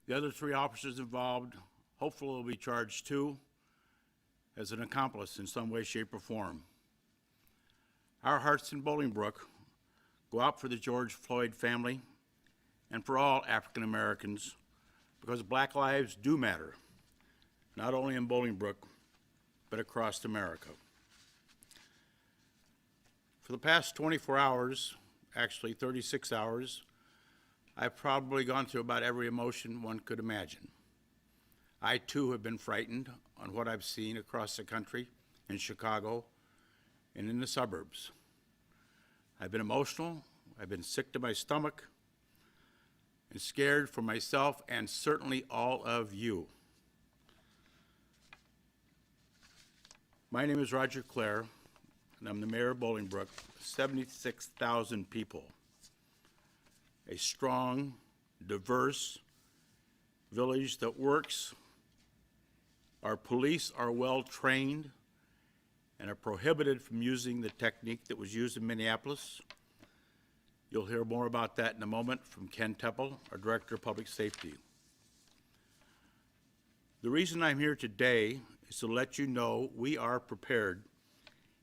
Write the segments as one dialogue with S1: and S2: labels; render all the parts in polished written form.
S1: The other 3 officers involved hopefully will be charged too as an accomplice in some way, shape, or form. Our hearts in Bolingbrook go out for the George Floyd family and for all African Americans, because Black lives do matter, not only in Bolingbrook, but across America. For the past 24 hours, actually 36 hours, I've probably gone through about every emotion one could imagine. I too have been frightened on what I've seen across the country, in Chicago, and in the suburbs. I've been emotional, I've been sick to my stomach, and scared for myself and certainly all of you. My name is Roger Clare, and I'm the mayor of Bolingbrook, 76,000 people. A strong, diverse village that works. Our police are well trained and are prohibited from using the technique that was used in Minneapolis. You'll hear more about that in a moment from Ken Temple, our Director of Public Safety. The reason I'm here today is to let you know we are prepared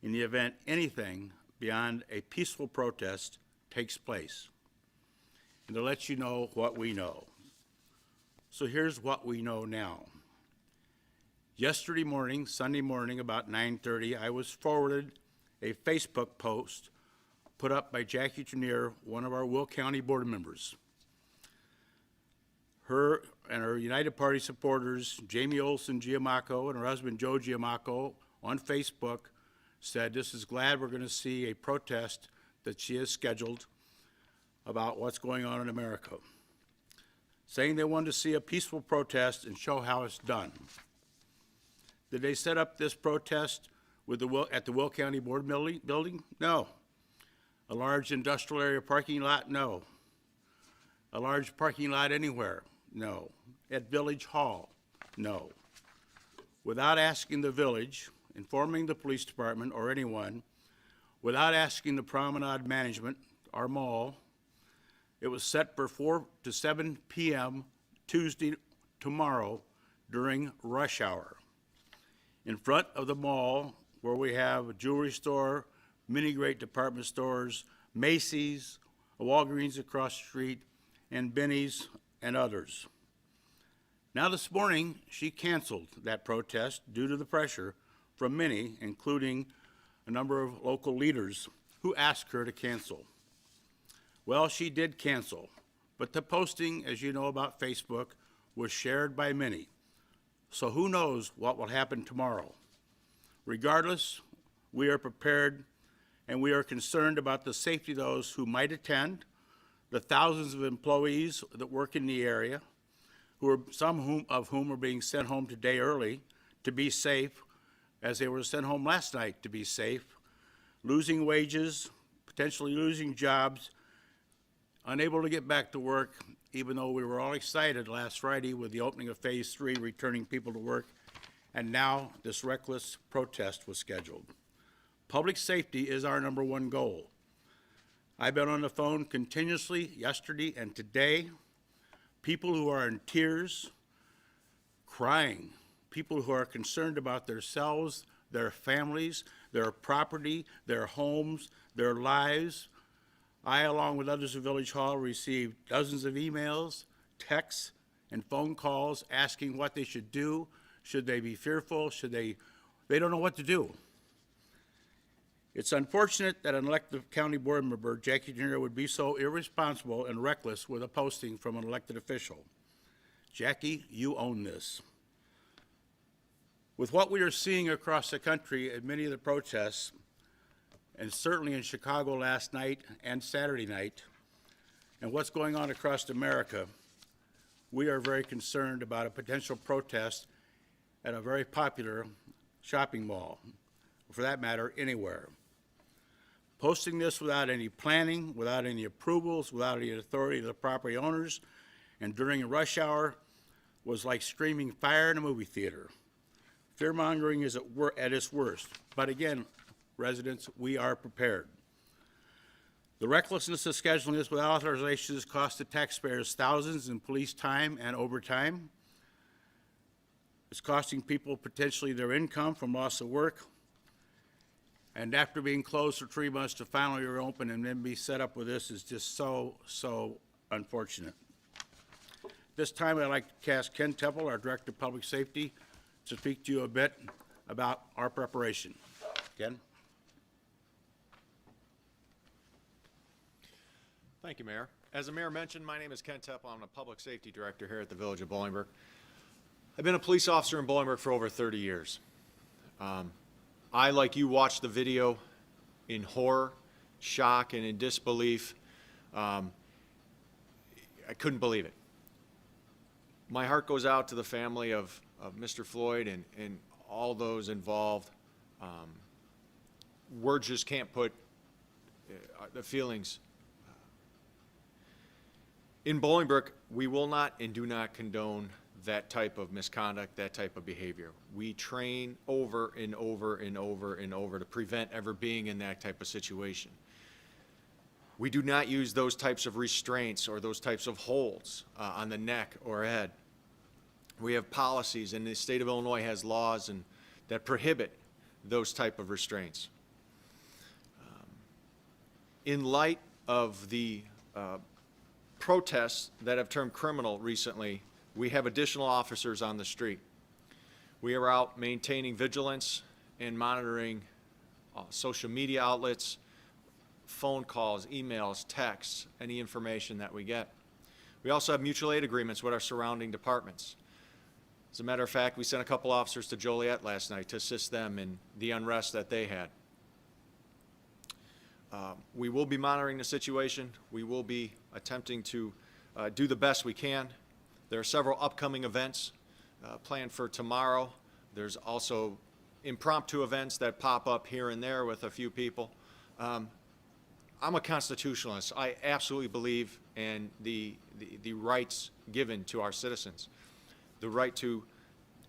S1: in the event anything beyond a peaceful protest takes place, and to let you know what we know. So here's what we know now. Yesterday morning, Sunday morning, about 9:30, I was forwarded a Facebook post put up by Jackie Trenier, one of our Will County board members. Her and her United Party supporters, Jamie Olson Giamacco and her husband Joe Giamacco, on Facebook said, "This is glad we're going to see a protest that she has scheduled about what's going on in America," saying they wanted to see a peaceful protest and show how it's done. Did they set up this protest with at the Will County Board building? No. A large industrial area parking lot? No. A large parking lot anywhere? No. At Village Hall? No. Without asking the village, informing the police department or anyone, without asking the Promenade management, our mall, it was set for 4 to 7 p.m. Tuesday, tomorrow, during rush hour. In front of the mall, where we have a jewelry store, many great department stores, Macy's, a Walgreens across the street, and Benny's and others. Now this morning, she canceled that protest due to the pressure from many, including a number of local leaders who asked her to cancel. Well, she did cancel, but the posting, as you know about Facebook, was shared by many. So who knows what will happen tomorrow. Regardless, we are prepared and we are concerned about the safety of those who might attend, the thousands of employees that work in the area, some of whom are being sent home today early to be safe, as they were sent home last night to be safe, losing wages, potentially losing jobs, unable to get back to work, even though we were all excited last Friday with the opening of Phase 3, returning people to work, and now this reckless protest was scheduled. Public safety is our #1 goal. I've been on the phone continuously yesterday and today. People who are in tears, crying, people who are concerned about themselves, their families, their property, their homes, their lives. I, along with others at Village Hall, received dozens of emails, texts, and phone calls asking what they should do. Should they be fearful? They don't know what to do. It's unfortunate that an elected county board member, Jackie Jr., would be so irresponsible and reckless with a posting from an elected official. Jackie, you own this. With what we are seeing across the country at many of the protests, and certainly in Chicago last night and Saturday night, and what's going on across America, we are very concerned about a potential protest at a very popular shopping mall, or for that matter, anywhere. Posting this without any planning, without any approvals, without any authority of the property owners, and during a rush hour was like screaming fire in a movie theater. Fear-mongering is at its worst. But again, residents, we are prepared. The recklessness of scheduling this without authorization has cost the taxpayers thousands in police time and overtime. It's costing people potentially their income from loss of work. And after being closed for 3 months to finally reopen and then be set up with this is just so unfortunate. This time I'd like to ask Ken Temple, our Director of Public Safety, to speak to you a bit about our preparation. Ken?
S2: Thank you, Mayor. As the Mayor mentioned, my name is Ken Temple. I'm the Public Safety Director here at the Village of Bolingbrook. I've been a police officer in Bolingbrook for over 30 years. I, like you, watched the video in horror, shock, and in disbelief. I couldn't believe it. My heart goes out to the family of Mr. Floyd and all those involved. Words just can't put the feelings. In Bolingbrook, we will not and do not condone that type of misconduct, that type of behavior. We train over and over and over and over to prevent ever being in that type of situation. We do not use those types of restraints or those types of holds on the neck or head. We have policies, and the state of Illinois has laws that prohibit those type of restraints. In light of the protests that have turned criminal recently, we have additional officers on the street. We are out maintaining vigilance and monitoring social media outlets, phone calls, emails, texts, any information that we get. We also have mutual aid agreements with our surrounding departments. As a matter of fact, we sent a couple officers to Joliet last night to assist them in the unrest that they had. We will be monitoring the situation. We will be attempting to do the best we can. There are several upcoming events planned for tomorrow. There's also impromptu events that pop up here and there with a few people. I'm a constitutionalist. I absolutely believe in the rights given to our citizens, the right to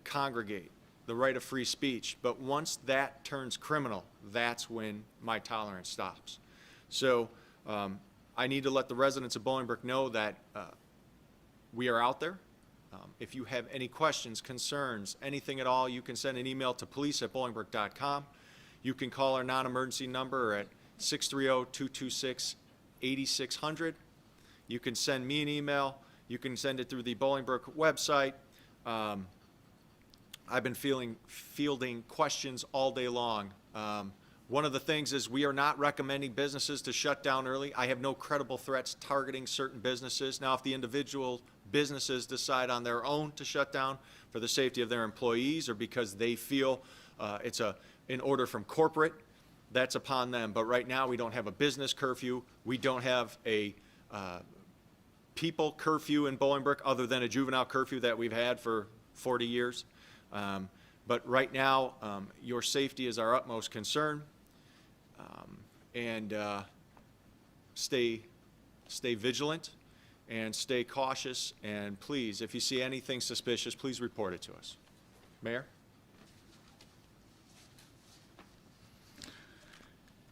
S2: congregate, the right of free speech. But once that turns criminal, that's when my tolerance stops. So I need to let the residents of Bolingbrook know that we are out there. If you have any questions, concerns, anything at all, you can send an email to police@bolingbrook.com. You can call our non-emergency number at 630-226-8600. You can send me an email. You can send it through the Bolingbrook website. I've been fielding questions all day long. One of the things is we are not recommending businesses to shut down early. I have no credible threats targeting certain businesses. Now, if the individual businesses decide on their own to shut down for the safety of their employees or because they feel it's an order from corporate, that's upon them. But right now, we don't have a business curfew. We don't have a people curfew in Bolingbrook other than a juvenile curfew that we've had for 40 years. But right now, your safety is our utmost concern. And stay vigilant and stay cautious. And please, if you see anything suspicious, please report it to us. Mayor?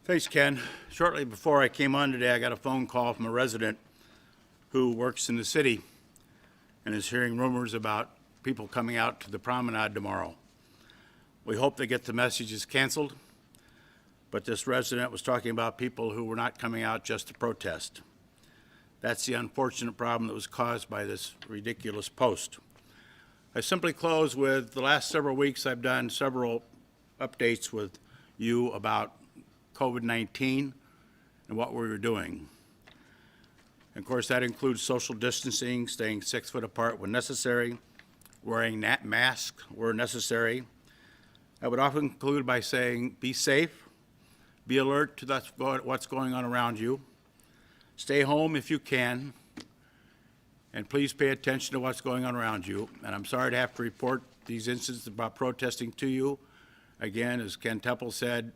S1: Thanks, Ken. Shortly before I came on today, I got a phone call from a resident who works in the city and is hearing rumors about people coming out to the promenade tomorrow. We hope they get the messages canceled, but this resident was talking about people who were not coming out just to protest. That's the unfortunate problem that was caused by this ridiculous post. I simply close with the last several weeks I've done several updates with you about COVID-19 and what we were doing. And of course, that includes social distancing, staying 6 feet apart when necessary, wearing masks where necessary. I would often conclude by saying, be safe, be alert to what's going on around you, stay home if you can, and please pay attention to what's going on around you. And I'm sorry to have to report these incidents about protesting to you. Again, as Ken Temple said,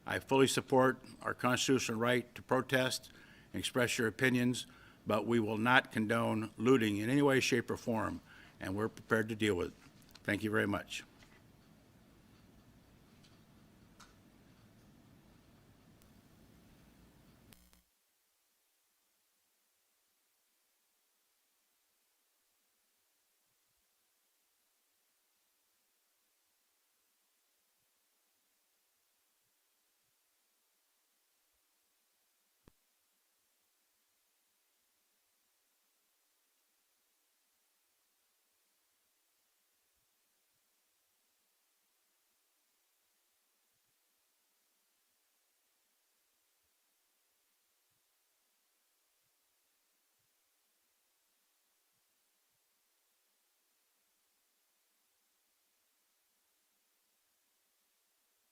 S1: I fully support our constitutional right to protest and express your opinions, but we will not condone looting in any way, shape, or form, and we're prepared to deal with it. Thank you very much.